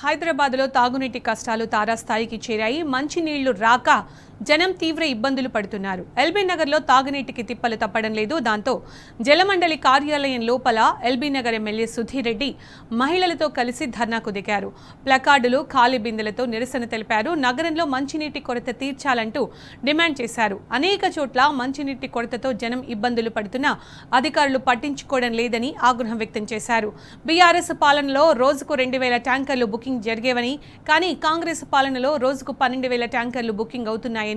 హైదరాబాద్లో తాగునీటి కష్టాలు తారాస్థాయికి చేరాయి. మంచినీళ్లు రాక జనం తీవ్ర ఇబ్బందులు పడుతున్నారు. ఎల్బీ నగర్లో తాగునీటికి తిప్పలు తప్పడం లేదు. దాంతో జలమండలి కార్యాలయం లోపల ఎల్బీ నగర్ ఎమ్మెల్యే సుధీర్ రెడ్డి మహిళలతో కలిసి ధర్నాకు దిగారు. ప్లకార్డులు, ఖాళీ బిందెలతో నిరసన తెలిపారు. నగరంలో మంచినీటి కొరత తీర్చాలంటూ డిమాండ్ చేశారు. అనేక చోట్ల మంచినీటి కొరతతో జనం ఇబ్బందులు పడుతున్నా అధికారులు పట్టించుకోవడం లేదని ఆగ్రహం వ్యక్తం చేశారు. బీఆర్ఎస్ పాలనలో రోజుకు 2000 ట్యాంకర్లు బుకింగ్ జరిగేవని, కానీ కాంగ్రెస్ పాలనలో రోజుకు 12,000 ట్యాంకర్లు బుకింగ్ అవుతున్నాయని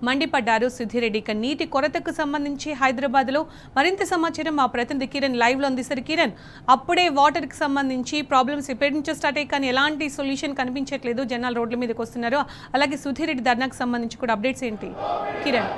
మండిపడ్డారు సుధీరెడ్డి. నీటి కొరతకు సంబంధించి హైదరాబాద్ లో మరింత సమాచారం మా ప్రతినిధి కిరణ్ లైవ్ లో అందిస్తారు. కిరణ్, అప్పుడే వాటర్ కి సంబంధించి ప్రాబ్లమ్స్ ఎప్పటి నుంచో స్టార్ట్ అయ్యి కానీ ఎలాంటి సొల్యూషన్ కనిపించట్లేదు. జనాలు రోడ్ల మీదకి వస్తున్నారు. అలాగే సుధీరెడ్డి ధర్నాకు సంబంధించి కూడా అప్డేట్స్ ఏంటి కిరణ్?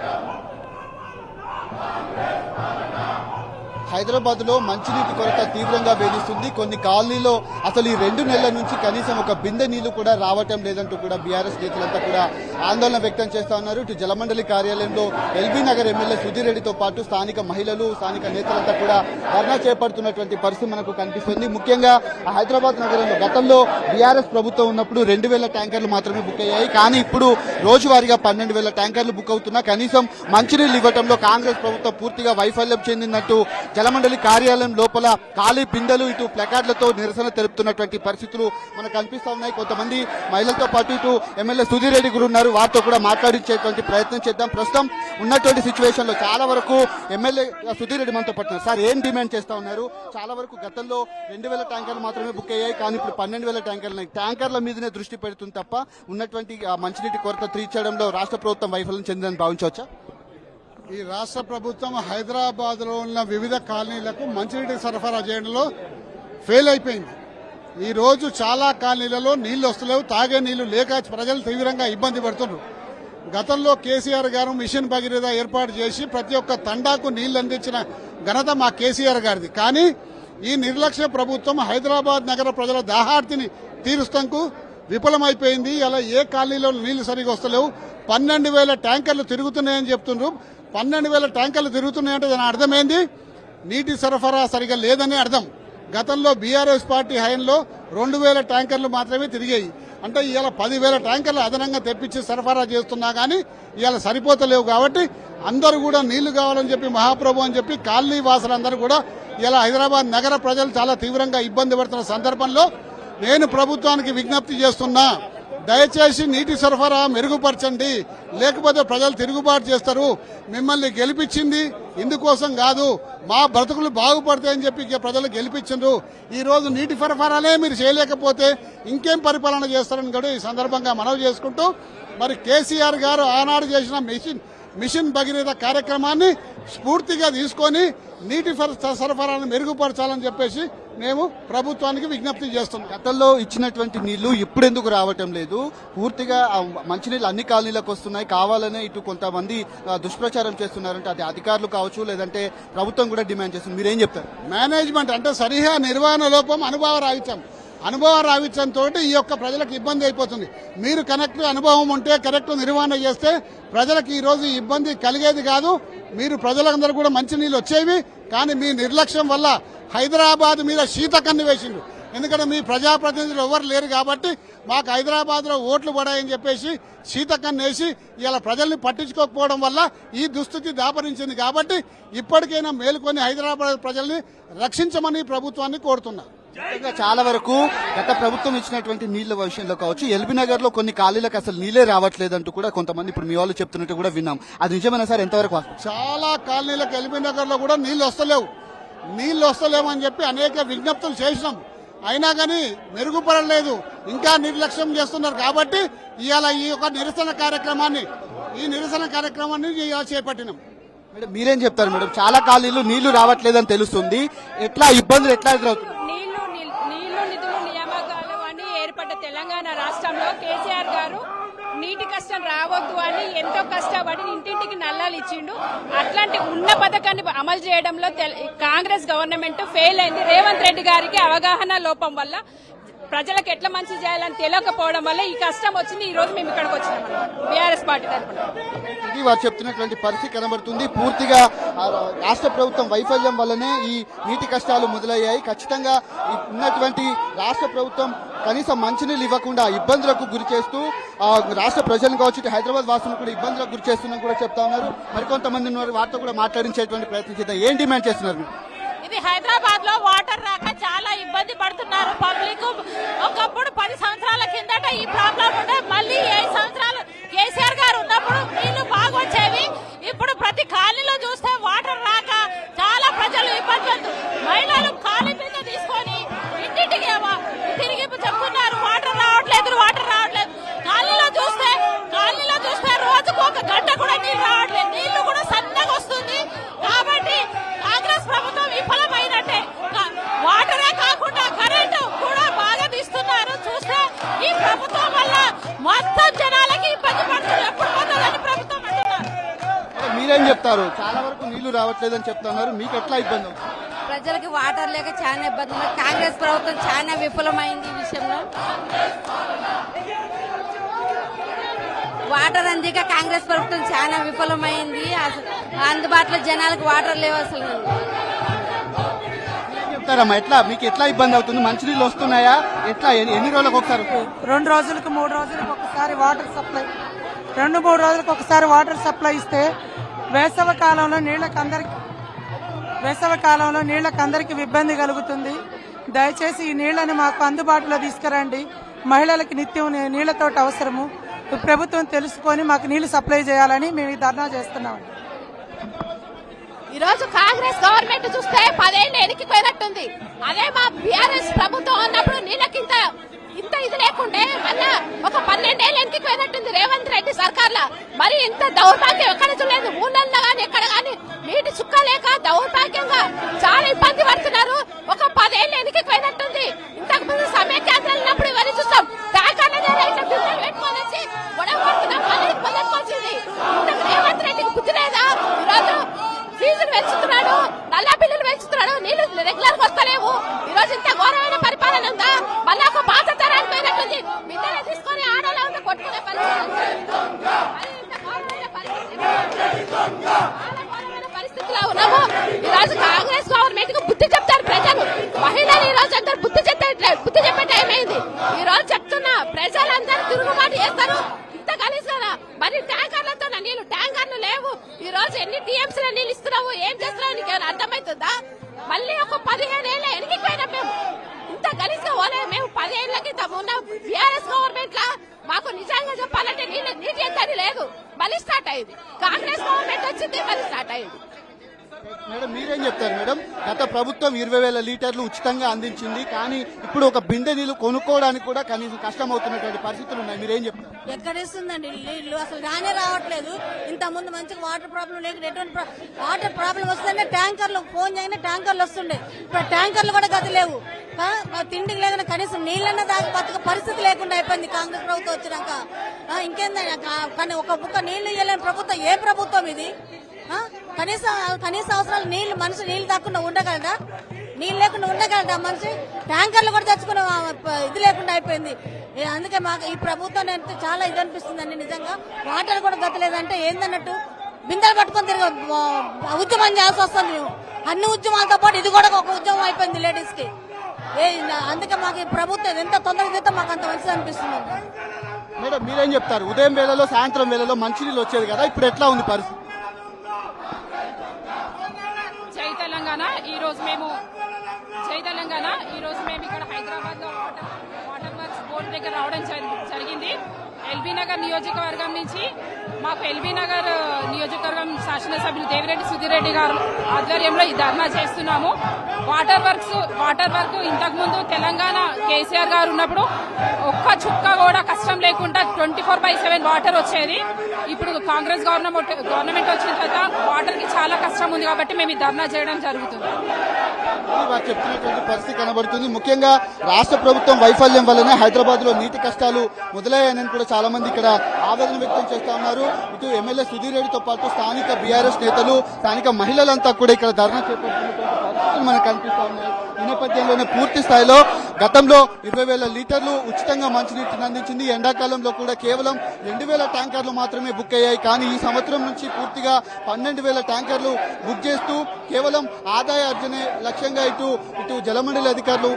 హైదరాబాద్ లో మంచినీటి కొరత తీవ్రంగా వేధిస్తుంది. కొన్ని కాలనీలో అసలు ఈ 2 నెలల నుంచి కనీసం ఒక బిందె నీళ్లు కూడా రావటం లేదంటూ కూడా బీఆర్ఎస్ నేతలంతా కూడా ఆందోళన వ్యక్తం చేస్తా ఉన్నారు. ఇటు జలమండలి కార్యాలయంలో ఎల్బీ నగర్ ఎమ్మెల్యే సుధీర్ రెడ్డితో పాటు స్థానిక మహిళలు, స్థానిక నేతలంతా కూడా ధర్నా చేపడుతున్నటువంటి పరిస్థితి మనకు కనిపిస్తుంది. ముఖ్యంగా హైదరాబాద్ నగరంలో గతంలో బీఆర్ఎస్ ప్రభుత్వం ఉన్నప్పుడు 2,000 ట్యాంకర్లు మాత్రమే బుక్ అయ్యాయి. కానీ ఇప్పుడు రోజువారీగా 12,000 ట్యాంకర్లు బుక్ అవుతున్నా కనీసం మంచినీళ్లు ఇవ్వడంలో కాంగ్రెస్ ప్రభుత్వం పూర్తిగా వైఫల్యం చెందినట్టు జలమండలి కార్యాలయం లోపల ఖాళీ బిందెలు, ఇటు ప్లకార్డులతో నిరసన తెలుపుతున్నటువంటి పరిస్థితులు మనకు కనిపిస్తా ఉన్నాయి. కొంతమంది మహిళలతో పాటు ఇటు ఎమ్మెల్యే సుధీర్ రెడ్డి గురు ఉన్నారు. వారితో కూడా మాట్లాడించేటువంటి ప్రయత్నం చేద్దాం. ప్రస్తుతం ఉన్నటువంటి సిచ్యువేషన్ లో చాలా వరకు ఎమ్మెల్యే సుధీర్ రెడ్డి మనతో పడుతున్నారు. సార్, ఏం డిమాండ్ చేస్తా ఉన్నారు? చాలా వరకు గతంలో 2,000 ట్యాంకర్లు మాత్రమే బుక్ అయ్యాయి, కానీ ఇప్పుడు 12,000 ట్యాంకర్లు. ట్యాంకర్ల మీదనే దృష్టి పెడుతుంది తప్ప ఉన్నటువంటి మంచినీటి కొరత తీర్చడంలో రాష్ట్ర ప్రభుత్వం వైఫల్యం చెందిందని భావించవచ్చా? ఈ రాష్ట్ర ప్రభుత్వం హైదరాబాద్ లో ఉన్న వివిధ కాలనీలకు మంచినీటి సరఫరా చేయడంలో ఫెయిల్ అయిపోయింది. ఈ రోజు చాలా కాలనీలలో నీళ్లు వస్తలేవు, తాగే నీళ్లు లేక ప్రజలు తీవ్రంగా ఇబ్బంది పడుతున్నారు. గతంలో కేసీఆర్ గారు మిషన్ భగీరథ ఏర్పాటు చేసి ప్రతి ఒక్క తండాకు నీళ్లు అందించిన ఘనత మా కేసీఆర్ గారిది. కానీ ఈ నిర్లక్ష్య ప్రభుత్వం హైదరాబాద్ నగర ప్రజల దాహార్తిని తీరుస్తాంకు విఫలమైపోయింది. అలా ఏ కాలనీలో నీళ్లు సరిగా వస్తలేవు. 12,000 ట్యాంకర్లు తిరుగుతున్నాయని చెప్తున్నారు. 12,000 ట్యాంకర్లు తిరుగుతున్నాయంటే దాని అర్థమైంది నీటి సరఫరా సరిగా లేదని అర్థం. గతంలో బీఆర్ఎస్ పార్టీ హయాంలో 2,000 ట్యాంకర్లు మాత్రమే తిరిగాయి. అంటే ఇవాళ 10,000 ట్యాంకర్లు అదనంగా తెప్పించి సరఫరా చేస్తున్నా కానీ ఇవాళ సరిపోతలేవు. కాబట్టి అందరూ కూడా నీళ్లు కావాలని చెప్పి మహాప్రభు అని చెప్పి కాలనీ వాసులందరూ కూడా ఇలా హైదరాబాద్ నగర ప్రజలు చాలా తీవ్రంగా ఇబ్బంది పడుతున్న సందర్భంలో నేను ప్రభుత్వానికి విజ్ఞప్తి చేస్తున్నా, దయచేసి నీటి సరఫరా మెరుగుపరచండి, లేకపోతే ప్రజలు తిరుగుబాటు చేస్తారు. మిమ్మల్ని గెలిపించింది ఇందుకోసం కాదు, మా బ్రతుకులు బాగుపడతాయని చెప్పి ప్రజలు గెలిపించారు. ఈ రోజు నీటి సరఫరాలే మీరు చేయలేకపోతే ఇంకేం పరిపాలన చేస్తారని కూడా ఈ సందర్భంగా మనవి చేసుకుంటూ, మరి కేసీఆర్ గారు ఆనాడు చేసిన మిషన్ భగీరథ కార్యక్రమాన్ని స్ఫూర్తిగా తీసుకొని నీటి సరఫరాను మెరుగుపరచాలని చెప్పేసి మేము ప్రభుత్వానికి విజ్ఞప్తి చేస్తున్నాం. గతంలో ఇచ్చినటువంటి నీళ్లు ఇప్పుడెందుకు రావటం లేదు? పూర్తిగా మంచినీళ్ళు అన్ని కాలనీలకు వస్తున్నాయి, కావాలనే ఇటు కొంతమంది దుష్ప్రచారం చేస్తున్నారంటే అది అధికారులు కావచ్చు, లేదంటే ప్రభుత్వం కూడా డిమాండ్ చేస్తుంది. మీరేం చెప్తారు? మేనేజ్మెంట్ అంటే సరిగా నిర్వహణ లోపం, అనుభవ రావిత్యంతో ఈ యొక్క ప్రజలకు ఇబ్బంది అయిపోతుంది. మీరు కరెక్ట్ అనుభవం ఉంటే కరెక్ట్ నిర్వహణ చేస్తే ప్రజలకు ఈ రోజు ఇబ్బంది కలిగేది కాదు. మీరు ప్రజలందరూ కూడా మంచినీళ్ళు వచ్చేవి. కానీ మీ నిర్లక్ష్యం వల్ల హైదరాబాద్ మీద శీతకన్ను వేసిండు. ఎందుకంటే మీ ప్రజాప్రతినిధులు ఎవరు లేరు కాబట్టి మాకు హైదరాబాద్ లో ఓట్లు పడాయని చెప్పేసి శీతకన్ను వేసి ఇలా ప్రజల్ని పట్టించుకోకపోవడం వల్ల ఈ దుస్థితి దాపరించింది. కాబట్టి ఇప్పటికైనా మేలుకొని హైదరాబాద్ ప్రజల్ని రక్షించమని ప్రభుత్వాన్ని కోరుతున్నా. చాలా వరకు గత ప్రభుత్వం ఇచ్చినటువంటి నీళ్ల విషయంలో కావచ్చు, ఎల్బీ నగర్ లో కొన్ని కాలనీలకు అసలు నీళ్లే రావట్లేదంటూ కూడా కొంతమంది ఇప్పుడు మీ వాళ్ళు చెప్తున్నట్టు కూడా విన్నాం. అది నిజమేనా సార్? ఎంతవరకు? చాలా కాలనీలకు ఎల్బీ నగర్ లో కూడా నీళ్లు వస్తలేమని చెప్పి అనేక విజ్ఞప్తులు చేసినాం. అయినా కానీ మెరుగుపడలేదు, ఇంకా నిర్లక్ష్యం చేస్తున్నారు. కాబట్టి ఇవాళ ఈ యొక్క నిరసన కార్యక్రమాన్ని చేపట్టినాం. మేడం, మీరేం చెప్తారు మేడం? చాలా కాలనీలు నీళ్లు రావట్లేదని తెలుస్తుంది. ఎట్లా ఇబ్బందులు ఎట్లా ఎదురవుతుంది? నిధులు నియామకాలు అని ఏర్పడ్డ తెలంగాణ రాష్ట్రంలో కేసీఆర్ గారు నీటి కష్టం రావద్దు అని ఎంతో కష్టపడి ఇంటింటికి నల్లాలు ఇచ్చిండు. అట్లాంటి ఉన్న పథకాన్ని అమలు చేయడంలో కాంగ్రెస్ గవర్నమెంట్ ఫెయిల్ అయింది. రేవంత్ రెడ్డి గారికి అవగాహన లోపం వల్ల ప్రజలకు ఎట్లా మంచి చేయాలని తెలియకపోవడం వల్ల ఈ కష్టం వచ్చింది. ఈ రోజు మేము ఇక్కడికి వచ్చినాం బీఆర్ఎస్ పార్టీ తరఫున. ఇది వారు చెప్తున్నటువంటి పరిస్థితి కనబడుతుంది. పూర్తిగా రాష్ట్ర ప్రభుత్వం వైఫల్యం వల్లనే ఈ నీటి కష్టాలు మొదలయ్యాయి. ఖచ్చితంగా ఉన్నటువంటి రాష్ట్ర ప్రభుత్వం కనీసం మంచినీళ్ళు ఇవ్వకుండా ఇబ్బందులకు గురి చేస్తూ రాష్ట్ర ప్రజలను కావచ్చు హైదరాబాద్ వాసులను కూడా ఇబ్బందులకు గురి చేస్తుందని కూడా చెప్తా ఉన్నారు. మరికొంతమంది ఉన్నారు, వారితో కూడా మాట్లాడించేటువంటి ప్రయత్నం చేద్దాం. ఏం డిమాండ్ చేస్తున్నారు? ఇది హైదరాబాద్ లో వాటర్ రాక చాలా ఇబ్బంది పడుతున్నారు పబ్లిక్. ఒకప్పుడు 10 సంవత్సరాల కిందట ఈ ప్రాబ్లం ఉండే, మళ్ళీ 7 సంవత్సరాలు కేసీఆర్ గారు ఉన్నప్పుడు నీళ్లు బాగా వచ్చేవి. ఇప్పుడు ప్రతి కాలనీలో చూస్తే వాటర్ రాక చాలా ప్రజలు ఇబ్బంది పడుతున్నారు. మహిళలు ఖాళీ మీద తీసుకొని ఇంటింటికి తిరిగి చెప్తున్నారు వాటర్ రావట్లేదు, వాటర్ రావట్లేదు. కాలనీలో చూస్తే రోజుకు 1 గంట కూడా నీళ్ళు రావట్లేదు. నీళ్లు కూడా సన్నగా వస్తుంది. కాబట్టి కాంగ్రెస్ ప్రభుత్వం విఫలమైనట్టే. వాటరే కాకుండా కరెంటు కూడా బాగా తీస్తున్నారు. చూస్తే ఈ ప్రభుత్వం వల్ల మొత్తం జనాలకి ఇబ్బంది పడుతుంది. ఎప్పుడు పోతుందని ప్రభుత్వం అంటున్నారు. మీరేం చెప్తారు? చాలా వరకు నీళ్లు రావట్లేదని చెప్తున్నారు. మీకు ఎట్లా ఇబ్బంది అవుతుంది? ప్రజలకు వాటర్ లేక చాలా ఇబ్బంది. కాంగ్రెస్ ప్రభుత్వం చాలా విఫలమైంది ఈ విషయంలో. వాటర్ అందిక కాంగ్రెస్ ప్రభుత్వం చాలా విఫలమైంది. అందుబాటులో జనాలకు వాటర్ లేవు అసలు. చెప్తారమ్మా, ఎట్లా మీకు ఎట్లా ఇబ్బంది అవుతుంది? మంచినీళ్ళు వస్తున్నాయా? ఎట్లా ఎన్ని రోజులకు ఒకసారి? 2 రోజులకు 3 రోజులకు ఒకసారి వాటర్ సప్లై, 2-3 రోజులకు ఒకసారి వాటర్ సప్లై ఇస్తే వేసవి కాలంలో నీళ్లకు అందరికి ఇబ్బంది కలుగుతుంది. దయచేసి ఈ నీళ్లను మాకు అందుబాటులో తీసుకురండి. మహిళలకు నిత్యం నీళ్లతోటి అవసరము. ప్రభుత్వం తెలుసుకొని మాకు నీళ్లు సప్లై చేయాలని మేము ధర్నా చేస్తున్నామండి. ఈ రోజు కాంగ్రెస్ గవర్నమెంట్ చూస్తే 10 ఏళ్ళు వెనక్కి పోయినట్టుంది. అదే మా బీఆర్ఎస్ ప్రభుత్వం ఉన్నప్పుడు నీళ్ళకి ఇంత ఇది లేకుంటే మళ్ళా ఒక 12 ఏళ్ళు వెనక్కి పోయినట్టుంది రేవంత్ రెడ్డి సర్కార్లో. మరి ఇంత దౌర్భాగ్యం ఎక్కడ చూడలేదు. ఊళ్ళల్లో గానీ ఎక్కడ గానీ నీటి చుక్క లేక దౌర్భాగ్యంగా చాలా ఇబ్బంది పడుతున్నారు. ఒక 10 ఏళ్ళు వెనక్కి పోయినట్టుంది. ఇంతకు ముందు సమైక్యాంధ్రాలు ఉన్నప్పుడు ఇవన్నీ చూస్తాం. ట్యాంకర్ల ద్వారా ఇట్లా బిల్లులు పెట్టుకొని వచ్చి గొడవ పడుతున్నాం. మళ్ళీ పొందొచ్చింది. ఇంతకు రేవంత్ రెడ్డికి బుద్ధి లేదా? ఈరోజు ఫీజులు పెంచుతున్నాడు, నల్లా బిల్లులు పెంచుతున్నాడు, నీళ్లు రెగ్యులర్ గా వస్తలేవు. ఈ రోజు ఇంత ఘోరమైన పరిపాలన ఉందా? మళ్ళీ ఒక పాత తరానికి పోయినట్టుంది. బిడ్డలు తీసుకొని ఆడలో ఉంటే కొట్టుకునే పరిస్థితిలో ఉన్నాము. ఈ రోజు కాంగ్రెస్ గవర్నమెంట్ కు బుద్ధి చెప్తారు ప్రజలు. మహిళలు ఈ రోజు అందరు బుద్ధి చెప్పే టైం అయింది. ఈ రోజు చెప్తున్నా ప్రజలందరూ తిరుగుబాటు చేస్తారు. ఇంత కలిసారా? మరి ట్యాంకర్లతో నీళ్లు, ట్యాంకర్లు లేవు. ఈ రోజు ఎన్ని టీఎంసీల నీళ్ళు ఇస్తున్నావు, ఏం చేస్తున్నావు నీకు ఏమైనా అర్థమవుతుందా? మళ్ళీ ఒక 15 ఏళ్ళ వెనక్కి పోయినా మేము ఇంత గలీజ్గా పోలే. మేము 10 ఏళ్ల క్రితం ఉన్న బీఆర్ఎస్ గవర్నమెంట్ లా మాకు నిజంగా చెప్పాలంటే నీటి ఎంతని లేదు. మళ్ళీ స్టార్ట్ అయింది. కాంగ్రెస్ గవర్నమెంట్ వచ్చింది, మళ్ళీ స్టార్ట్ అయింది. మేడం మీరేం చెప్తారు? మేడం, గత ప్రభుత్వం 20,000 లీటర్లు ఉచితంగా అందించింది. కానీ ఇప్పుడు ఒక బిందె నీళ్లు కొనుక్కోవడానికి కూడా కనీసం కష్టం అవుతున్నటువంటి పరిస్థితులు ఉన్నాయి. మీరేం చెప్తారు? ఎక్కడిస్తుందండి నీళ్లు? అసలు రానే రావట్లేదు. ఇంత ముందు మంచిగా వాటర్ ప్రాబ్లం లేకుండా ఎటువంటి వాటర్ ప్రాబ్లం వస్తేనే ట్యాంకర్లు ఫోన్ చేయగానే ట్యాంకర్లు వస్తుండే. ఇప్పుడు ట్యాంకర్లు కూడా గతి లేవు. తిండికి లేకుండా కనీసం నీళ్ళన్నా దాకా బతుక పరిస్థితి లేకుండా అయిపోయింది కాంగ్రెస్ ప్రభుత్వం వచ్చినాక. ఇంకేందండి, కానీ ఒక బుక్క నీళ్లు ఇవ్వలేని ప్రభుత్వం ఏ ప్రభుత్వం ఇది? కనీస అవసరాలు నీళ్లు, మనిషి నీళ్లు దాక్కుండా ఉండగలడా? నీళ్ళు లేకుండా ఉండగలడా మనిషి? ట్యాంకర్లు కూడా తెచ్చుకునే ఇది లేకుండా అయిపోయింది. అందుకే మాకు ఈ ప్రభుత్వం చాలా ఇది అనిపిస్తుందండి. నిజంగా వాటర్ కూడా గతలేదంటే ఏందన్నట్టు బిందెలు పట్టుకొని తిరిగి ఉద్యమం చేయాల్సి వస్తుంది. మేము అన్ని ఉద్యమాలతో పాటు ఇది కూడా ఒక ఉద్యమం అయిపోయింది లేడీస్ కి. అందుకే మాకు ఈ ప్రభుత్వం ఎంత తొందరగా చేస్తే మాకు అంత మంచిది అనిపిస్తుంది. మేడం మీరేం చెప్తారు? ఉదయం వేళలో సాయంత్రం వేళలో మంచినీళ్ళు వచ్చేది కదా, ఇప్పుడు ఎట్లా ఉంది పరిస్థితి? జై తెలంగాణ. ఈ రోజు మేము ఇక్కడ హైదరాబాద్ లో వాటర్ వర్క్స్ బోర్డు దగ్గర రావడం జరిగింది. ఎల్బీ నగర్ నియోజకవర్గం నుంచి మాకు ఎల్బీ నగర్ నియోజకవర్గం శాసనసభ్యులు దేవిరెడ్డి సుధీర్ రెడ్డి గారు ఆధ్వర్యంలో ఈ ధర్నా చేస్తున్నాము. వాటర్ వర్క్ ఇంతకు ముందు తెలంగాణ కేసీఆర్ గారు ఉన్నప్పుడు ఒక్క చుక్క కూడా కష్టం లేకుండా 24/7 వాటర్ వచ్చేది. ఇప్పుడు కాంగ్రెస్ గవర్నమెంట్ వచ్చిన తర్వాత వాటర్ కి చాలా కష్టం ఉంది కాబట్టి మేము ఈ ధర్నా చేయడం జరుగుతుంది. వారు చెప్తున్నటువంటి పరిస్థితి కనబడుతుంది. ముఖ్యంగా రాష్ట్ర ప్రభుత్వం వైఫల్యం వల్లనే హైదరాబాద్ లో నీటి కష్టాలు మొదలయ్యాయని కూడా చాలా మంది ఇక్కడ ఆవేదన వ్యక్తం చేస్తా ఉన్నారు. ఇటు ఎమ్మెల్యే సుధీర్ రెడ్డితో పాటు స్థానిక బీఆర్ఎస్ నేతలు, స్థానిక మహిళలంతా కూడా ఇక్కడ ధర్నా చేపడుతున్నటువంటి మనకు కనిపిస్తా ఉన్నాయి. ఈ నేపథ్యంలోనే పూర్తి స్థాయిలో గతంలో 20,000 లీటర్లు ఉచితంగా మంచినీటిని అందించింది. ఎండాకాలంలో కూడా కేవలం 2,000 ట్యాంకర్లు మాత్రమే బుక్ అయ్యాయి. కానీ ఈ సంవత్సరం నుంచి పూర్తిగా 12,000 ట్యాంకర్లు బుక్ చేస్తూ కేవలం ఆదాయ అర్జనే లక్ష్యంగా ఇటు జలమండలి అధికారులు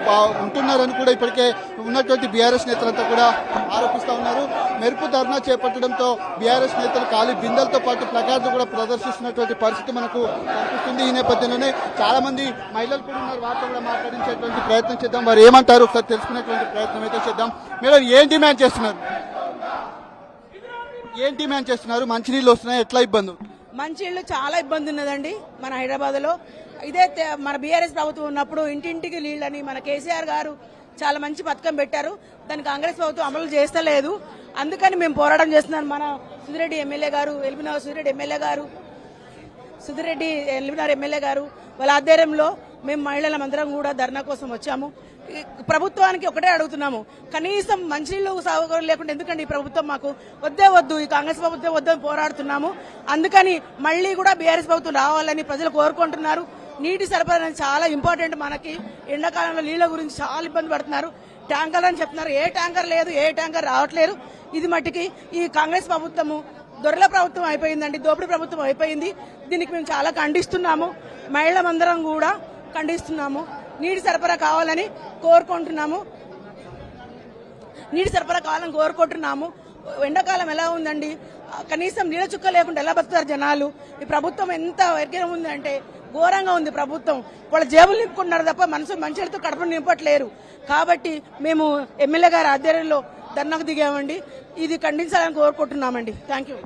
ఉంటున్నారని కూడా ఇప్పటికే ఉన్నటువంటి బీఆర్ఎస్ నేతలంతా కూడా ఆరోపిస్తా ఉన్నారు. మెరుపు ధర్నా చేపట్టడంతో బీఆర్ఎస్ నేతలు ఖాళీ బిందెలతో పాటు ప్లకార్డులు కూడా ప్రదర్శిస్తున్నటువంటి పరిస్థితి మనకు కనిపిస్తుంది. ఈ నేపథ్యంలోనే చాలా మంది మహిళలు కూడా ఉన్నారు. వారితో కూడా మాట్లాడించేటువంటి ప్రయత్నం చేద్దాం. వారు ఏమంటారు ఒకసారి తెలుసుకునేటువంటి ప్రయత్నం అయితే చేద్దాం. మేడం, ఏం డిమాండ్ చేస్తున్నారు? మంచినీళ్ళు వస్తున్నాయి, ఎట్లా ఇబ్బంది? మంచినీళ్ళు చాలా ఇబ్బంది ఉన్నదండి మన హైదరాబాద్ లో. ఇదే మన బీఆర్ఎస్ ప్రభుత్వం ఉన్నప్పుడు ఇంటింటికి నీళ్ళని మన కేసీఆర్ గారు చాలా మంచి పథకం పెట్టారు. దాన్ని కాంగ్రెస్ ప్రభుత్వం అమలు చేస్తలేదు. అందుకని మేము పోరాటం చేస్తున్నాం. మన సుధిరెడ్డి ఎమ్మెల్యే గారు, ఎల్బినగర్ సుధిరెడ్డి ఎమ్మెల్యే గారు వాళ్ళ ఆధ్వర్యంలో మేము మహిళలందరం కూడా ధర్నా కోసం వచ్చాము. ప్రభుత్వానికి ఒకటే అడుగుతున్నాము, కనీసం మంచినీళ్ళు సౌకర్యం లేకుండా ఎందుకండి ఈ ప్రభుత్వం మాకు వద్దు, ఈ కాంగ్రెస్ ప్రభుత్వం వద్దని పోరాడుతున్నాము. అందుకని మళ్లీ కూడా బీఆర్ఎస్ ప్రభుత్వం రావాలని ప్రజలు కోరుకుంటున్నారు. నీటి సరఫరా అనేది చాలా ఇంపార్టెంట్. మనకి ఎండాకాలంలో నీళ్ల గురించి చాలా ఇబ్బంది పడుతున్నారు. ట్యాంకర్ అని చెప్తున్నారు, ఏ ట్యాంకర్ లేదు, ఏ ట్యాంకర్ రావట్లేదు. ఇది మట్టికి ఈ కాంగ్రెస్ ప్రభుత్వము దొరల ప్రభుత్వం అయిపోయిందండి, దోపిడీ ప్రభుత్వం అయిపోయింది. దీనికి మేము చాలా ఖండిస్తున్నాము. మహిళలందరం కూడా ఖండిస్తున్నాము. నీటి సరఫరా కావాలని కోరుకుంటున్నాము. ఎండాకాలం ఎలా ఉందండి, కనీసం నీళ్ళ చుక్క లేకుండా ఎలా బతుకుతారు జనాలు? ఈ ప్రభుత్వం ఎంత వైఖరం ఉందంటే ఘోరంగా ఉంది. ప్రభుత్వం వాళ్ళ జేబులు నింపుకుంటున్నారు తప్ప మనుషులతో కడుపును నింపట్లేరు. కాబట్టి మేము ఎమ్మెల్యే గారి ఆధ్వర్యంలో ధర్నాకు దిగామండి. ఇది ఖండించాలని కోరుకుంటున్నామండి. Thank you.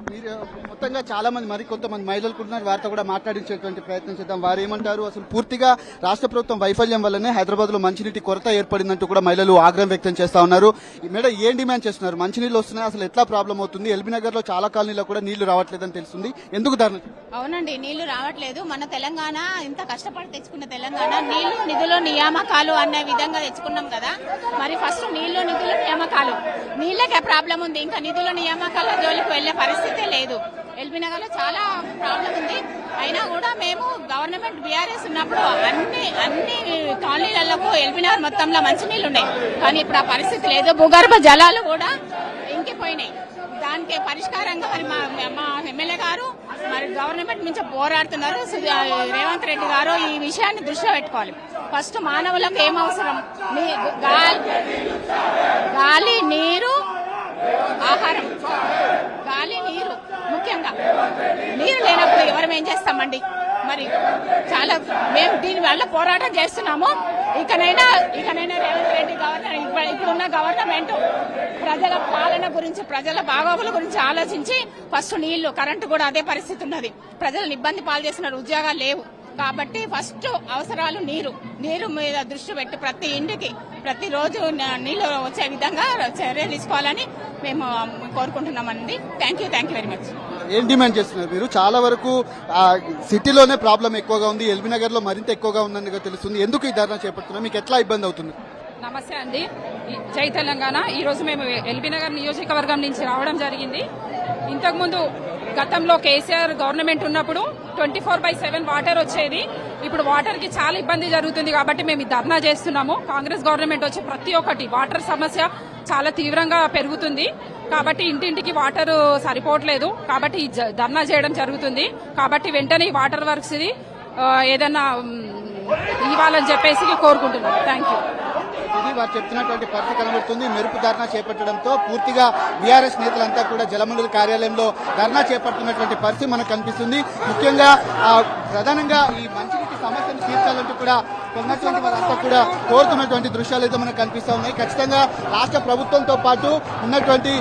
మొత్తంగా చాలా మంది కొంతమంది మహిళలు ఉన్నారు. వారితో కూడా మాట్లాడించేటువంటి ప్రయత్నం చేద్దాం. వారు ఏమంటారు? అసలు పూర్తిగా రాష్ట్ర ప్రభుత్వం వైఫల్యం వల్లనే హైదరాబాద్ లో మంచినీటి కొరత ఏర్పడిందంటూ కూడా మహిళలు ఆగ్రహం వ్యక్తం చేస్తా ఉన్నారు. మేడం, ఏం డిమాండ్ చేస్తున్నారు? మంచినీళ్ళు వస్తున్నాయి, అసలు ఎట్లా ప్రాబ్లం అవుతుంది? ఎల్బీనగర్ లో చాలా కాలనీలో కూడా నీళ్లు రావట్లేదని తెలుస్తుంది. ఎందుకు ధర్నా? అవునండి, నీళ్లు రావట్లేదు. మన తెలంగాణ ఇంత కష్టపడి తెచ్చుకున్న తెలంగాణ నీళ్లు నిధులు నియామకాలు అనే విధంగా తెచ్చుకున్నాం కదా. మరి ఫస్ట్ నీళ్లు నిధులు నియామకాలు, నీళ్లకే ప్రాబ్లం ఉంది. ఇంకా నిధుల నియామకాల జోలికి వెళ్లే పరిస్థితే లేదు. ఎల్బీనగర్ లో చాలా ప్రాబ్లం ఉంది. అయినా కూడా మేము గవర్నమెంట్ బీఆర్ఎస్ ఉన్నప్పుడు అన్ని కాలనీలకు ఎల్బీనగర్ మొత్తంలో మంచినీళ్లు ఉన్నాయి. కానీ ఇప్పుడు ఆ పరిస్థితి లేదు. భూగర్భ జలాలు కూడా ఇంకిపోయినాయి. దానికి పరిష్కారంగా మరి మా ఎమ్మెల్యే గారు మరి గవర్నమెంట్ నుంచి పోరాడుతున్నారు. రేవంత్ రెడ్డి గారు ఈ విషయాన్ని దృష్టిలో పెట్టుకోవాలి. ఫస్ట్ మానవులకు ఏం అవసరం? గాలి, నీరు, ఆహారం. గాలి, నీరు ముఖ్యంగా. నీరు లేనప్పుడు ఎవరు ఏం చేస్తామండి? మరి చాలా మేము దీని వల్ల పోరాటం చేస్తున్నాము. ఇకనైనా రేవంత్ రెడ్డి ఇప్పుడున్న గవర్నమెంట్ ప్రజల పాలన గురించి, ప్రజల బాగోగుల గురించి ఆలోచించి ఫస్ట్ నీళ్లు, కరెంటు కూడా అదే పరిస్థితి ఉన్నది. ప్రజలను ఇబ్బంది పాలు చేస్తున్నారు, ఉద్యోగాలు లేవు. కాబట్టి ఫస్ట్ అవసరాలు నీరు మీద దృష్టి పెట్టి ప్రతి ఇంటికి ప్రతిరోజు నీళ్లు వచ్చే విధంగా చర్యలు తీసుకోవాలని మేము కోరుకుంటున్నామండి. Thank you very much. ఏం డిమాండ్ చేస్తున్నారు మీరు? చాలా వరకు సిటీలోనే ప్రాబ్లం ఎక్కువగా ఉంది, ఎల్బీనగర్ లో మరింత ఎక్కువగా ఉందని తెలుస్తుంది. ఎందుకు ఈ ధర్నా చేపడుతున్నారు? మీకు ఎట్లా ఇబ్బంది అవుతుంది? నమస్తే అండి, జై తెలంగాణ. ఈ రోజు మేము ఎల్బీనగర్ నియోజకవర్గం నుంచి రావడం జరిగింది. ఇంతకుముందు గతంలో కేసీఆర్ గవర్నమెంట్ ఉన్నప్పుడు 24/7 వాటర్ వచ్చేది. ఇప్పుడు వాటర్ కి చాలా ఇబ్బంది జరుగుతుంది. కాబట్టి మేము ధర్నా చేస్తున్నాము. కాంగ్రెస్ గవర్నమెంట్ వచ్చి ప్రతి ఒక్కటి వాటర్ సమస్య చాలా తీవ్రంగా పెరుగుతుంది. కాబట్టి ఇంటింటికి వాటర్ సరిపోవట్లేదు. కాబట్టి ధర్నా చేయడం జరుగుతుంది. కాబట్టి వెంటనే ఈ వాటర్ వర్క్స్ ఏదన్నా ఇవ్వాలని చెప్పేసి కోరుకుంటున్నాం. Thank you. ఇది వారు చెప్తున్నటువంటి పరిస్థితి కనబడుతుంది. మెరుపు ధర్నా చేపట్టడంతో పూర్తిగా బీఆర్ఎస్ నేతలంతా కూడా జలమండలి కార్యాలయంలో ధర్నా చేపడుతున్నటువంటి పరిస్థితి మనకు కనిపిస్తుంది. ముఖ్యంగా ప్రధానంగా ఈ మంచినీటి సమస్యను తీర్చాలంటూ కూడా ఉన్నటువంటి వారంతా కూడా కోరుతున్నటువంటి దృశ్యాలు అయితే మనకు కనిపిస్తా ఉన్నాయి. ఖచ్చితంగా రాష్ట్ర ప్రభుత్వంతో పాటు ఉన్నటువంటి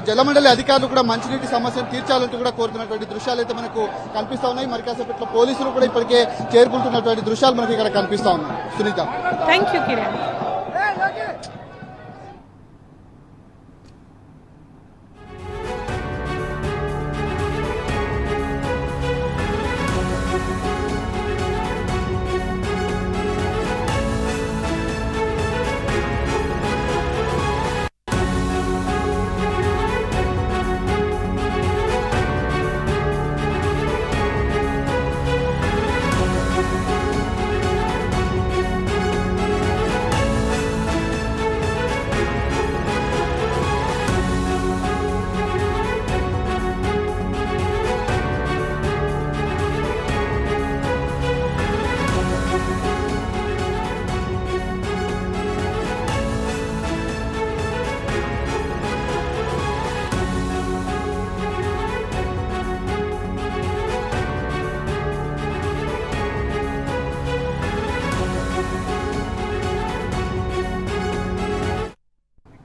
జలమండలి అధికారులు కూడా మంచినీటి సమస్యను తీర్చాలంటూ కూడా కోరుతున్నటువంటి దృశ్యాలు అయితే మనకు కనిపిస్తా ఉన్నాయి. మరి కాసేపట్లో పోలీసులు కూడా ఇప్పటికే చేరుకుంటున్నటువంటి దృశ్యాలు మనకి ఇక్కడ కనిపిస్తా ఉన్నాయి. Sunitha, thank you Kiran.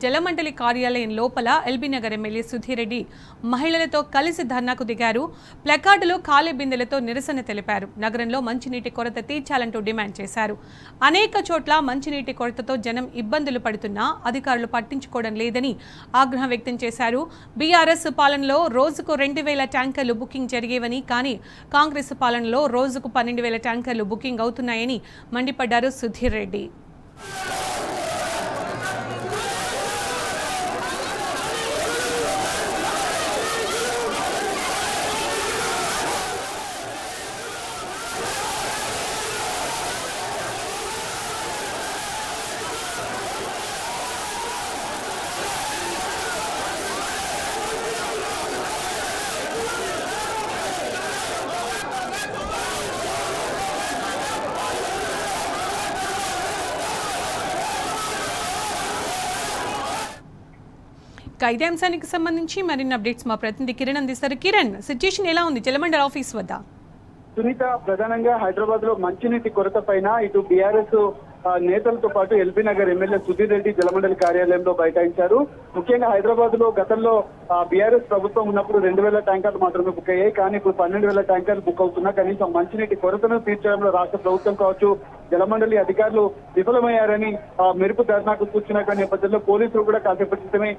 జలమండలి కార్యాలయం లోపల ఎల్బీ నగర్ ఎమ్మెల్యే సుధీర్ రెడ్డి మహిళలతో కలిసి ధర్నాకు దిగారు. ప్లకార్డులో ఖాళీ బిందెలతో నిరసన తెలిపారు. నగరంలో మంచినీటి కొరత తీర్చాలంటూ డిమాండ్ చేశారు. అనేక చోట్ల మంచినీటి కొరతతో జనం ఇబ్బందులు పడుతున్నా అధికారులు పట్టించుకోవడం లేదని ఆగ్రహం వ్యక్తం చేశారు. బీఆర్ఎస్ పాలనలో రోజుకు 2,000 ట్యాంకర్లు బుకింగ్ జరిగేవని, కానీ కాంగ్రెస్ పాలనలో రోజుకు 12,000 ట్యాంకర్లు బుకింగ్ అవుతున్నాయని మండిపడ్డారు సుధీర్ రెడ్డి. ఇదే అంశానికి సంబంధించి మరిన్ని అప్డేట్స్ మా ప్రతినిధి కిరణ్ అందిస్తారు. కిరణ్, సిచ్యుయేషన్ ఎలా ఉంది జలమండలి ఆఫీస్ వద్ద? సునీత, ప్రధానంగా హైదరాబాద్ లో మంచినీటి కొరత పైన ఇటు బీఆర్ఎస్ నేతలతో పాటు ఎల్బీ నగర్ ఎమ్మెల్యే సుధీర్ రెడ్డి జలమండలి కార్యాలయంలో బైఠాయించారు. ముఖ్యంగా హైదరాబాద్ లో గతంలో బీఆర్ఎస్ ప్రభుత్వం ఉన్నప్పుడు 2,000 ట్యాంకర్లు మాత్రమే బుక్ అయ్యాయి. కానీ ఇప్పుడు 12,000 ట్యాంకర్లు బుక్ అవుతున్నా కనీసం మంచినీటి కొరతను తీర్చడంలో రాష్ట్ర ప్రభుత్వం కావచ్చు, జలమండలి అధికారులు విఫలమయ్యారని మెరుపు ధర్నాకు కూర్చున్నటువంటి నేపథ్యంలో పోలీసులు కూడా కాసేపటి క్రితమే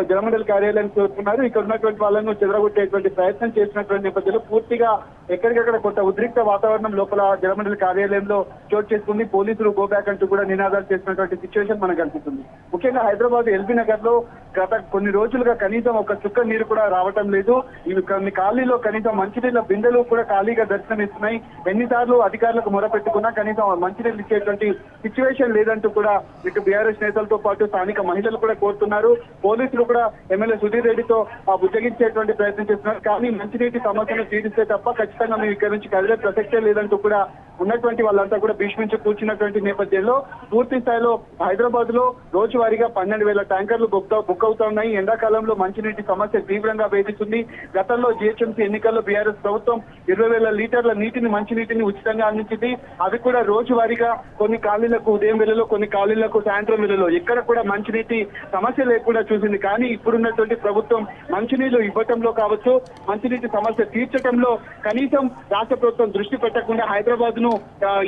జలమండలి కార్యాలయానికి చేరుకున్నారు. ఇక్కడ ఉన్నటువంటి వాళ్ళను చెదరగొట్టేటువంటి ప్రయత్నం చేసినటువంటి నేపథ్యంలో పూర్తిగా ఎక్కడికక్కడ కొంత ఉద్రిక్త వాతావరణం లోపల జలమండలి కార్యాలయంలో చోటు చేసుకుంది. పోలీసులు గో బ్యాక్ అంటూ కూడా నినాదాలు చేసినటువంటి సిచ్యువేషన్ మనకు కనిపిస్తుంది. ముఖ్యంగా హైదరాబాద్ ఎల్బీ నగర్ లో గత కొన్ని రోజులుగా కనీసం ఒక చుక్క నీరు కూడా రావటం లేదు. ఇవి కొన్ని ఖాళీలో కనీసం మంచినీళ్ళ బిందెలు కూడా ఖాళీగా దర్శనమిస్తున్నాయి. ఎన్నిసార్లు అధికారులకు మొరపెట్టుకున్నా కనీసం మంచినీళ్ళు ఇచ్చేటువంటి సిచ్యువేషన్ లేదంటూ కూడా ఇటు బీఆర్ఎస్ నేతలతో పాటు స్థానిక మహిళలు కూడా కోరుతున్నారు. పోలీసులు కూడా ఎమ్మెల్యే సుధీర్ రెడ్డితో బుజ్జగించేటువంటి ప్రయత్నం చేస్తున్నారు. కానీ మంచినీటి సమస్యను తీరిస్తే తప్ప ఖచ్చితంగా మేము ఇక్కడ నుంచి కదిలే ప్రసక్తే లేదంటూ కూడా ఉన్నటువంటి వాళ్ళంతా కూడా భీష్మించి కూర్చున్నటువంటి నేపథ్యంలో పూర్తి స్థాయిలో హైదరాబాద్ లో రోజువారీగా 12,000 ట్యాంకర్లు బుక్ అవుతా ఉన్నాయి. ఎండాకాలంలో మంచినీటి సమస్య తీవ్రంగా వేధిస్తుంది. గతంలో జీహెచ్ఎంసీ ఎన్నికల్లో బీఆర్ఎస్ ప్రభుత్వం 20,000 లీటర్ల మంచినీటిని ఉచితంగా అందించింది. అవి కూడా రోజువారీగా కొన్ని కాలనీలకు ఉదయం వేళలో, కొన్ని కాలనీలకు సాయంత్రం వేళలో ఎక్కడ కూడా మంచినీటి సమస్య లేకుండా చూసింది. కానీ ఇప్పుడున్నటువంటి ప్రభుత్వం మంచినీళ్లు ఇవ్వటంలో కావచ్చు, మంచినీటి సమస్య తీర్చడంలో కనీసం రాష్ట్ర ప్రభుత్వం దృష్టి పెట్టకుండా హైదరాబాద్ ను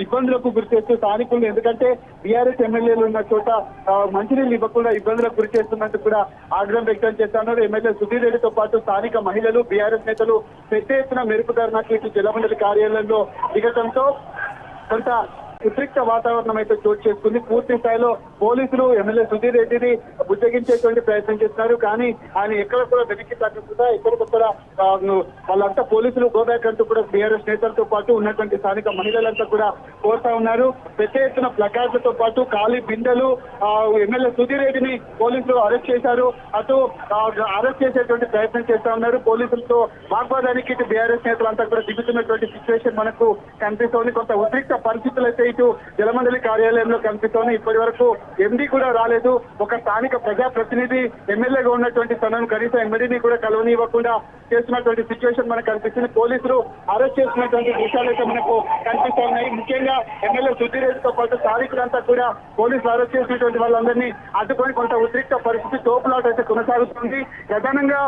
ఇబ్బందులకు గురిచేస్తూ స్థానికులు, ఎందుకంటే బీఆర్ఎస్ ఎమ్మెల్యేలు ఉన్న చోట మంచినీళ్ళు ఇవ్వకుండా ఇబ్బందులకు గురి చేస్తున్నట్టు కూడా ఆగ్రహం వ్యక్తం చేస్తున్నారు. ఎమ్మెల్యే సుధీర్ రెడ్డితో పాటు స్థానిక మహిళలు, బీఆర్ఎస్ నేతలు పెద్ద ఎత్తున మెరుపు ధర్నాకు ఇటు జలమండలి కార్యాలయంలో దిగటంతో కొంత ఉద్రిక్త వాతావరణం అయితే చోటు చేసుకుంది. పూర్తి స్థాయిలో పోలీసులు ఎమ్మెల్యే సుధీర్ రెడ్డిని బుజ్జగించేటువంటి ప్రయత్నం చేస్తున్నారు. కానీ ఆయన ఎక్కడ కూడా వెనక్కి తగ్గకుండా ఎక్కడికక్కడ వాళ్ళంతా పోలీసులు గోబ్యాక్ అంటూ కూడా బీఆర్ఎస్ నేతలతో పాటు ఉన్నటువంటి స్థానిక మహిళలంతా కూడా కోరుతా ఉన్నారు. పెద్ద ఎత్తున ప్లకార్డులతో పాటు ఖాళీ బిందెలు ఎమ్మెల్యే సుధీర్ రెడ్డిని పోలీసులు అరెస్ట్ చేశారు. అటు అరెస్ట్ చేసేటువంటి ప్రయత్నం చేస్తా ఉన్నారు. పోలీసులతో వాగ్వాదానికి ఇటు బీఆర్ఎస్ నేతలంతా కూడా దిగుతున్నటువంటి సిచ్యువేషన్ మనకు కనిపిస్తోంది. కొంత ఉద్రిక్త పరిస్థితులు అయితే ఇటు జలమండలి కార్యాలయంలో కనిపిస్తోంది. ఇప్పటి వరకు ఎండీ కూడా రాలేదు. ఒక స్థానిక ప్రజాప్రతినిధి ఎమ్మెల్యేగా ఉన్నటువంటి తనను కనీసం ఎండీని కూడా కలవనివ్వకుండా చేస్తున్నటువంటి సిచ్యువేషన్ మనకు కనిపిస్తుంది. పోలీసులు అరెస్ట్ చేస్తున్నటువంటి దృశ్యాలు అయితే మనకు కనిపిస్తూ ఉన్నాయి. ముఖ్యంగా ఎమ్మెల్యే సుధీర్ రెడ్డితో పాటు స్థానికులంతా కూడా పోలీసులు అరెస్ట్ చేసినటువంటి వాళ్ళందరినీ అడ్డుకొని కొంత ఉద్రిక్త పరిస్థితి తోపులాట అయితే కొనసాగుతుంది. ప్రధానంగా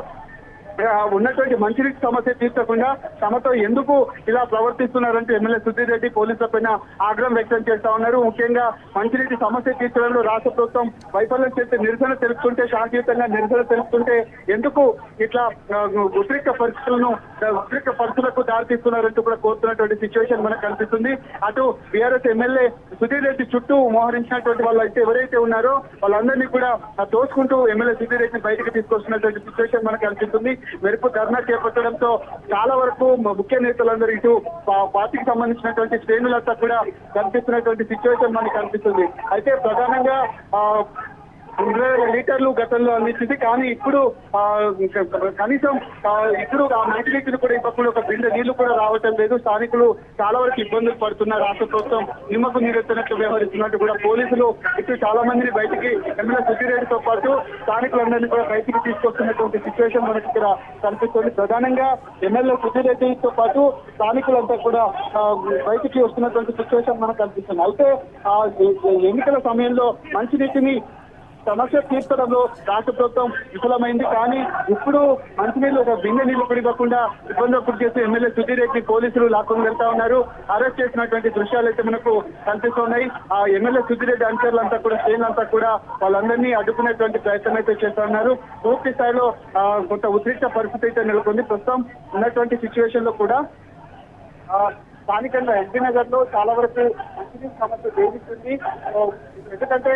ఉన్నటువంటి మంచినీటి సమస్య తీర్చకుండా తమతో ఎందుకు ఇలా ప్రవర్తిస్తున్నారంటూ ఎమ్మెల్యే సుధీర్ రెడ్డి పోలీసుల పైన ఆగ్రహం వ్యక్తం చేస్తా ఉన్నారు. ముఖ్యంగా మంచినీటి సమస్య తీర్చడంలో రాష్ట్ర ప్రభుత్వం వైఫల్యం చేస్తే నిరసన తెలుపుతుంటే, శాంతియుతంగా నిరసన తెలుపుతుంటే ఎందుకు ఇట్లా ఉద్రిక్త పరిస్థితులకు దారితీస్తున్నారంటూ కూడా కోరుతున్నటువంటి సిచ్యువేషన్ మనకు కనిపిస్తుంది. అటు బీఆర్ఎస్ ఎమ్మెల్యే సుధీర్ రెడ్డి చుట్టూ మోహరించినటువంటి వాళ్ళు అయితే ఎవరైతే ఉన్నారో వాళ్ళందరినీ కూడా తోసుకుంటూ ఎమ్మెల్యే సుధీర్ రెడ్డిని బయటకు తీసుకొస్తున్నటువంటి సిచ్యువేషన్ మనకు కనిపిస్తుంది. మెరుపు ధర్నా చేపట్టడంతో చాలా వరకు ముఖ్య నేతలందరూ ఇటు పార్టీకి సంబంధించినటువంటి శ్రేణులంతా కూడా కనిపిస్తున్నటువంటి సిచ్యువేషన్ మనకు కనిపిస్తుంది. అయితే ప్రధానంగా 20,000 లీటర్లు గతంలో అందించింది. కానీ ఇప్పుడు కనీసం ఇప్పుడు ఆ మంచినీటిని కూడా ఇవ్వకుండా ఒక బిందె నీళ్లు కూడా రావటం లేదు. స్థానికులు చాలా వరకు ఇబ్బందులు పడుతున్నారు. రాష్ట్ర ప్రభుత్వం నిమ్మకు నీరెత్తినట్లు వ్యవహరిస్తున్నట్టు కూడా పోలీసులు ఇటు చాలా మందిని బయటికి ఎమ్మెల్యే సుధీర్ రెడ్డితో పాటు స్థానికులందరినీ కూడా బయటికి తీసుకొస్తున్నటువంటి సిచ్యువేషన్ మనకి ఇక్కడ కనిపిస్తుంది. ప్రధానంగా ఎమ్మెల్యే సుధీర్ రెడ్డితో పాటు స్థానికులంతా కూడా బయటికి వస్తున్నటువంటి సిచ్యువేషన్ మనకు కనిపిస్తుంది. అయితే ఎన్నికల సమయంలో మంచినీటిని సమస్య తీర్చడంలో రాష్ట్ర ప్రభుత్వం విఫలమైంది. కానీ ఇప్పుడు మంచినీళ్ళు ఒక బిందె నీళ్లు కూడా ఇవ్వకుండా ఇబ్బందులు గురి చేసి ఎమ్మెల్యే సుధీర్ రెడ్డి పోలీసులు లాక్కొని వెళ్తా ఉన్నారు. అరెస్ట్ చేసినటువంటి దృశ్యాలు అయితే మనకు కనిపిస్తున్నాయి. ఆ ఎమ్మెల్యే సుధీర్ రెడ్డి అనుచరులంతా కూడా శ్రేణులంతా కూడా వాళ్ళందరినీ అడ్డుకునేటువంటి ప్రయత్నం అయితే చేస్తా ఉన్నారు. పూర్తి స్థాయిలో కొంత ఉద్రిక్త పరిస్థితి అయితే నెలకొంది. ప్రస్తుతం ఉన్నటువంటి సిచ్యువేషన్ లో కూడా స్థానికంగా ఎల్బీ నగర్ లో చాలా వరకు మంచినీటి సమస్య వేధిస్తుంది. ఎందుకంటే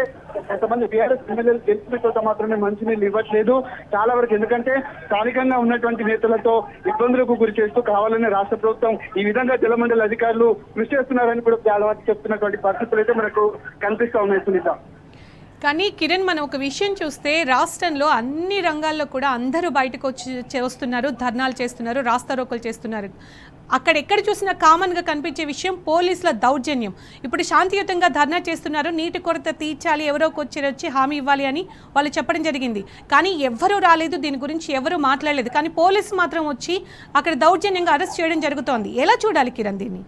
కొంతమంది బీఆర్ఎస్ ఎమ్మెల్యేలు గెలిచిన చోట మాత్రమే మంచినీళ్ళు ఇవ్వట్లేదు చాలా వరకు. ఎందుకంటే స్థానికంగా ఉన్నటువంటి నేతలతో ఇబ్బందులకు గురి చేస్తూ కావాలని రాష్ట్ర ప్రభుత్వం ఈ విధంగా జలమండలి అధికారులు కృషి చేస్తున్నారని కూడా చాలా వరకు చెప్తున్నటువంటి పరిస్థితులు అయితే మనకు కనిపిస్తా ఉన్నాయి సునీత. కానీ కిరణ్, మనం ఒక విషయం చూస్తే రాష్ట్రంలో అన్ని రంగాల్లో కూడా అందరూ బయటకు వచ్చి వస్తున్నారు, ధర్నాలు చేస్తున్నారు, రాస్తారోకలు చేస్తున్నారు. అక్కడెక్కడ చూసినా కామన్గా కనిపించే విషయం పోలీసుల దౌర్జన్యం. ఇప్పుడు శాంతియుతంగా ధర్నా చేస్తున్నారు, నీటి కొరత తీర్చాలి, ఎవరో వచ్చి హామీ ఇవ్వాలి అని వాళ్ళు చెప్పడం జరిగింది. కానీ ఎవ్వరూ రాలేదు, దీని గురించి ఎవరూ మాట్లాడలేదు. కానీ పోలీసు మాత్రం వచ్చి అక్కడ దౌర్జన్యంగా అరెస్ట్ చేయడం జరుగుతోంది. ఎలా చూడాలి కిరణ్ దీన్ని?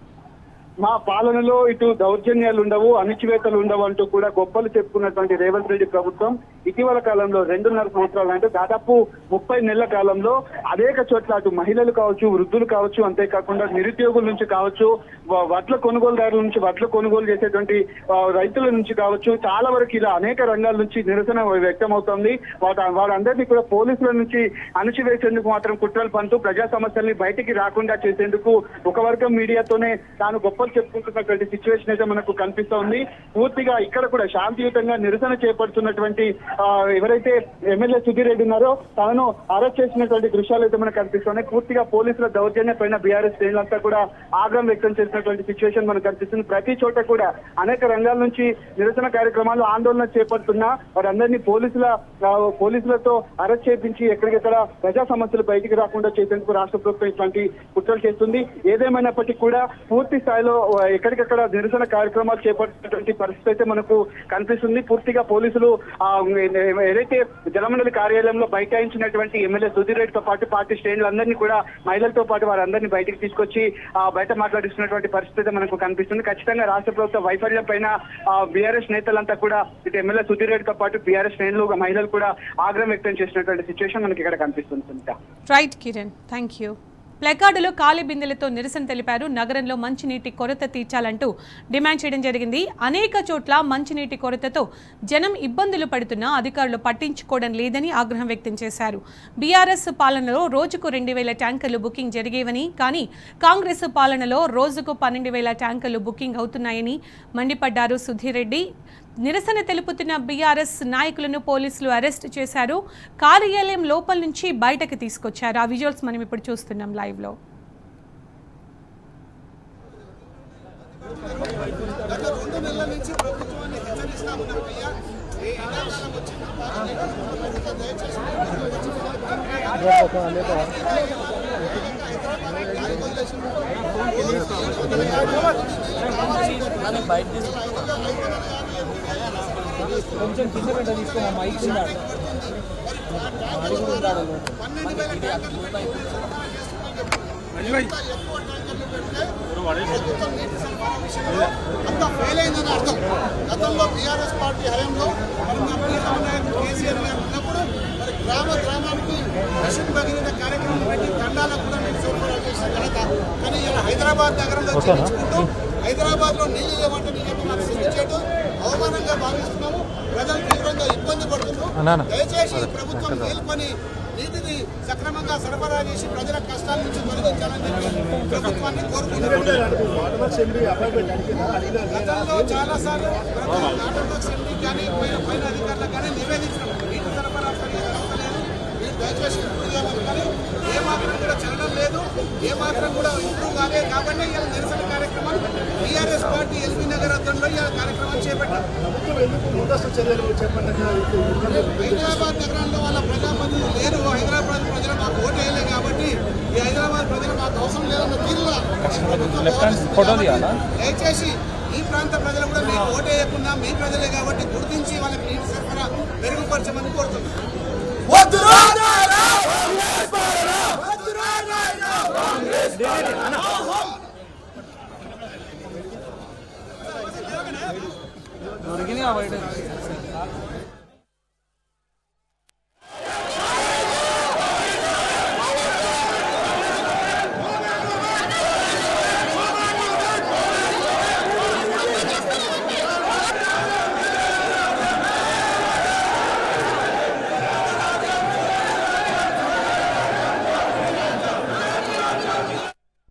మా పాలనలో ఇటు దౌర్జన్యాలు ఉండవు, అణిచివేతలు ఉండవు అంటూ కూడా గొప్పలు చెప్పుకున్నటువంటి రేవంత్ రెడ్డి ప్రభుత్వం ఇటీవల కాలంలో 2.5 సంవత్సరాలు అంటే దాదాపు 30 నెలల కాలంలో అనేక చోట్ల అటు మహిళలు కావచ్చు, వృద్ధులు కావచ్చు, అంతేకాకుండా నిరుద్యోగుల నుంచి కావచ్చు, వడ్ల కొనుగోలుదారుల నుంచి వడ్ల కొనుగోలు చేసేటువంటి రైతుల నుంచి కావచ్చు, చాలా వరకు ఇలా అనేక రంగాల నుంచి నిరసన వ్యక్తం అవుతోంది. వారందరినీ కూడా పోలీసుల నుంచి అణిచివేసేందుకు మాత్రం కుట్రలు పంతూ ప్రజా సమస్యల్ని బయటికి రాకుండా చేసేందుకు ఒక వర్గం మీడియాతోనే తాను గొప్పలు చెప్పుకుంటున్నటువంటి సిచ్యువేషన్ అయితే మనకు కనిపిస్తోంది. పూర్తిగా ఇక్కడ కూడా శాంతియుతంగా నిరసన చేపడుతున్నటువంటి ఎవరైతే ఎమ్మెల్యే సుధీర్ రెడ్డి ఉన్నారో తాను అరెస్ట్ చేసినటువంటి దృశ్యాలు అయితే మనకు కనిపిస్తున్నాయి. పూర్తిగా పోలీసుల దౌర్జన్యం పైన బీఆర్ఎస్ శ్రేణులంతా కూడా ఆగ్రహం వ్యక్తం చేసినటువంటి సిచ్యువేషన్ మనకు కనిపిస్తుంది. ప్రతి చోట కూడా అనేక రంగాల నుంచి నిరసన కార్యక్రమాలు ఆందోళన చేపడుతున్నా వారందరినీ పోలీసులతో అరెస్ట్ చేయించి ఎక్కడికెక్కడ ప్రజా సమస్యలు బయటికి రాకుండా చేసేందుకు రాష్ట్ర ప్రభుత్వం ఇట్లాంటి కుట్రలు చేస్తుంది. ఏదేమైనప్పటికీ కూడా పూర్తి స్థాయిలో ఎక్కడికక్కడ నిరసన కార్యక్రమాలు చేపట్టినటువంటి పరిస్థితి అయితే మనకు కనిపిస్తుంది. పూర్తిగా పోలీసులు ఏదైతే జలమండలి కార్యాలయంలో బైఠాయించినటువంటి ఎమ్మెల్యే సుధీర్ రెడ్డితో పాటు పార్టీ శ్రేణులందరినీ కూడా మహిళలతో పాటు వారందరినీ బయటికి తీసుకొచ్చి బయట మాట్లాడిస్తున్నటువంటి పరిస్థితి మనకు కనిపిస్తుంది. ఖచ్చితంగా రాష్ట్ర ప్రభుత్వ వైఫల్యం పైన బీఆర్ఎస్ నేతలంతా కూడా ఇటు ఎమ్మెల్యే సుధీర్ రెడ్డితో పాటు బీఆర్ఎస్ శ్రేణులు మహిళలు కూడా ఆగ్రహం వ్యక్తం చేసినటువంటి సిచ్యువేషన్ మనకి ఇక్కడ కనిపిస్తుంది. Right Kiran, thank you. ప్లకార్డులో ఖాళీ బిందెలతో నిరసన తెలిపారు. నగరంలో మంచినీటి కొరత తీర్చాలంటూ డిమాండ్ చేయడం జరిగింది. అనేక చోట్ల మంచినీటి కొరతతో జనం ఇబ్బందులు పడుతున్నా అధికారులు పట్టించుకోవడం లేదని ఆగ్రహం వ్యక్తం చేశారు. బీఆర్ఎస్ పాలనలో రోజుకు 2,000 ట్యాంకర్లు బుకింగ్ జరిగేవని, కానీ కాంగ్రెస్ పాలనలో రోజుకు 12,000 ట్యాంకర్లు బుకింగ్ అవుతున్నాయని మండిపడ్డారు సుధీర్ రెడ్డి. నిరసన తెలుపుతున్న బీఆర్ఎస్ నాయకులను పోలీసులు అరెస్ట్ చేశారు. కార్యాలయం లోపల నుంచి బయటకు తీసుకొచ్చారు. ఆ విజువల్స్ మనం ఇప్పుడు చూస్తున్నాం లైవ్ లో. కొంచెం కింద పెట్ట తీసుకో మైక్ ఉన్నాడు. అంతా ఫెయిల్ అయిందని అర్థం. గతంలో బీఆర్ఎస్ పార్టీ హయాంలో కేసీఆర్ గారు ఉన్నప్పుడు మరి గ్రామానికి మిషన్ భగీరథ కార్యక్రమం పెట్టి తండాలకు కూడా నీటి సరఫరా చేసిన ఘనత. కానీ ఇలా హైదరాబాద్ నగరంలో చేయించుకుంటూ హైదరాబాద్ లో నీళ్ళు లేవంటే నీళ్ళు మాకు సిద్ధించేయడం అవమానంగా భావిస్తున్నాము. ప్రజలు తీవ్రంగా ఇబ్బంది పడుతున్నారు. దయచేసి ప్రభుత్వం మేల్కొని నీటిని సక్రమంగా సరఫరా చేసి ప్రజల కష్టాల నుంచి తొలగించాలని చెప్పి ప్రభుత్వాన్ని కోరుకుంటున్నారు. గతంలో చాలా సార్లు నాటర్వర్క్స్ ఎంపీ కానీ పైన అధికారులకు కానీ నివేదించడం నీటి సరఫరా దయచేసి ఇంప్రూవ్ చేయాలి. కానీ ఏమాత్రం కూడా చలనం లేదు, ఏమాత్రం కూడా ఇంప్రూవ్ కాలేదు. కాబట్టి ఇలా నిరసన కార్యక్రమం టీఆర్ఎస్ పార్టీ ఎల్బీ నగర్ అద్దంలో ఇలా కార్యక్రమం చేపట్టారు. హైదరాబాద్ నగరంలో వాళ్ళ ప్రజాప్రతినిధులు లేరు. హైదరాబాద్ ప్రజలు మాకు ఓటు వేయలేదు కాబట్టి ఈ హైదరాబాద్ ప్రజలు మాకు అవసరం లేదన్న తీరులో దయచేసి ఈ ప్రాంత ప్రజలు కూడా మీకు ఓటు వేయకుండా మీ ప్రజలే కాబట్టి గుర్తించి వాళ్ళకి నీటి సరఫరా మెరుగుపరచమని కోరుతున్నారు. దొరికినాయి